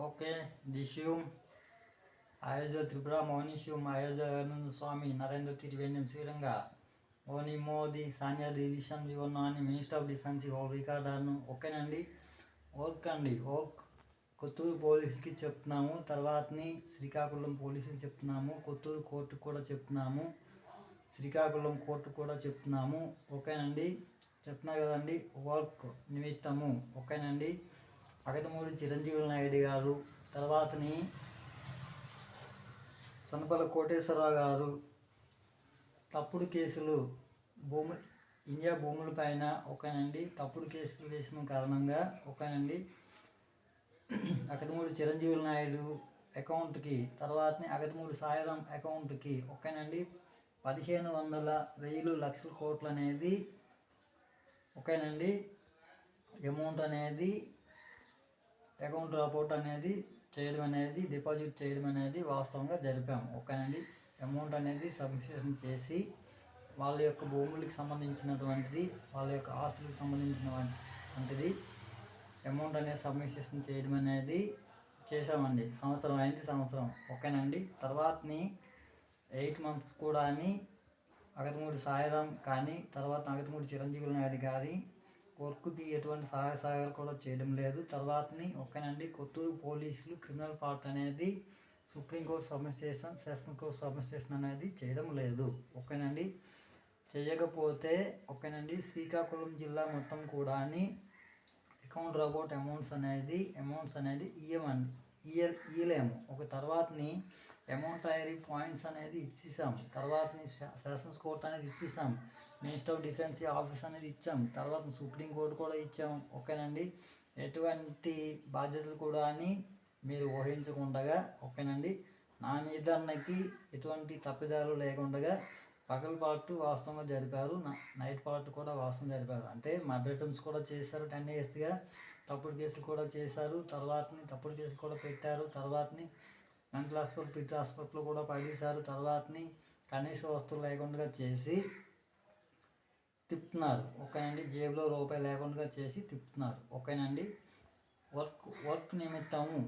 Okay. The Shivam Ayodhya Tripura మౌని శివం అయోధ్య స్వామి నరేంద్ర తిరువేణ్యం శ్రీరంగ ఓని మోదీ సానియా డివిజన్ యువనాని మినిస్టర్ ఆఫ్ డిఫెన్స్ ఓల్ రికార్డర్ను ఓకేనండి. ఓక్ కొత్తూరు పోలీసులకి చెప్తున్నాము, తర్వాతని శ్రీకాకుళం పోలీసులకి చెప్తున్నాము, కొత్తూరు కోర్టుకు కూడా చెప్తున్నాము, శ్రీకాకుళం కోర్టు కూడా చెప్తున్నాము. ఓకేనండి, చెప్తున్నా కదండి. వర్క్ నిమిత్తము ఓకేనండి. అగతమూడి చిరంజీవి నాయుడు గారు, తర్వాతని సనపల కోటేశ్వరరావు గారు తప్పుడు కేసులు ఇండియా భూములపైన ఓకేనండి తప్పుడు కేసులు వేసిన కారణంగా ఓకేనండి అగతమూడి చిరంజీవి నాయుడు అకౌంట్కి, తర్వాతని అగతమూడి సాయిరాం అకౌంట్కి ఓకేనండి 1500, 1000, లక్షల కోట్లు అనేది ఓకేనండి అమౌంట్ అనేది అకౌంట్ రిపోర్ట్ అనేది చేయడం అనేది డిపాజిట్ చేయడం అనేది వాస్తవంగా జరిపాము. ఓకేనండి, అమౌంట్ అనేది సబ్మిషన్ చేసి వాళ్ళ యొక్క భూములకు సంబంధించినటువంటిది, వాళ్ళ యొక్క ఆస్తులకు సంబంధించినటువంటిది అమౌంట్ అనేది సబ్మిషన్ చేయడం అనేది చేసామండి. సంవత్సరం అయింది. ఓకేనండి. తర్వాతని 8 months కూడా అని అగతమూడి సాయిరాం కానీ, తర్వాత అగతమూడి చిరంజీవి నాయుడు గారి వర్క్కి ఎటువంటి సహాయ సహకారాలు కూడా చేయడం లేదు. తర్వాతని ఓకేనండి కొత్తూరు పోలీసులు క్రిమినల్ పార్ట్ అనేది సుప్రీంకోర్టు సబ్మిట్ చేసాం, సెషన్స్ కోర్టు సబ్మిట్ చేసిన అనేది చేయడం లేదు. ఓకేనండి, చేయకపోతే ఓకేనండి శ్రీకాకుళం జిల్లా మొత్తం కూడా అని అకౌంట్ రిపోర్ట్ అమౌంట్స్ అనేది ఇయ్యలేము. ఒక తర్వాతని అమౌంట్ తయారీ పాయింట్స్ అనేది ఇచ్చేసాం, తర్వాతని సెషన్స్ కోర్ట్ అనేది ఇచ్చేసాం, మినిస్టర్ ఆఫ్ డిఫెన్స్ ఆఫీస్ అనేది ఇచ్చాం, తర్వాత సుప్రీంకోర్టు కూడా ఇచ్చాం. ఓకేనండి, ఎటువంటి బాధ్యతలు కూడా అని మీరు ఊహించకుండా ఓకేనండి నా నిర్ధారణకి ఎటువంటి తప్పిదాలు లేకుండా పగల పాటు వాస్తవంగా జరిపారు, నైట్ పార్ట్ కూడా వాస్తవంగా జరిపారు. అంటే మర్డర్ అటెంప్ట్స్ కూడా చేశారు, 10 yearsగా తప్పుడు కేసులు కూడా చేశారు, తర్వాతని తప్పుడు కేసులు కూడా పెట్టారు, తర్వాతని మెంటల్ హాస్పిటల్ పిచ్చి హాస్పిటల్ కూడా పడేశారు, తర్వాతని కనీస వస్తువులు లేకుండా చేసి తిప్పుతున్నారు. ఓకేనండి, జేబులో రూపాయి లేకుండా చేసి తిప్పుతున్నారు. ఓకేనండి, వర్క్ నిమిత్తము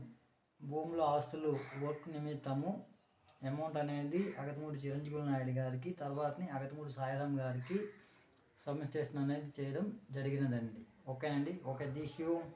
భూముల ఆస్తులు వర్క్ నిమిత్తము అమౌంట్ అనేది అగతమూడి చిరంజీవి నాయుడు గారికి, తర్వాతని అగతమూడి సాయిరాం గారికి సబ్మిట్ అనేది చేయడం జరిగినదండి. ఓకేనండి. Okay, the Hume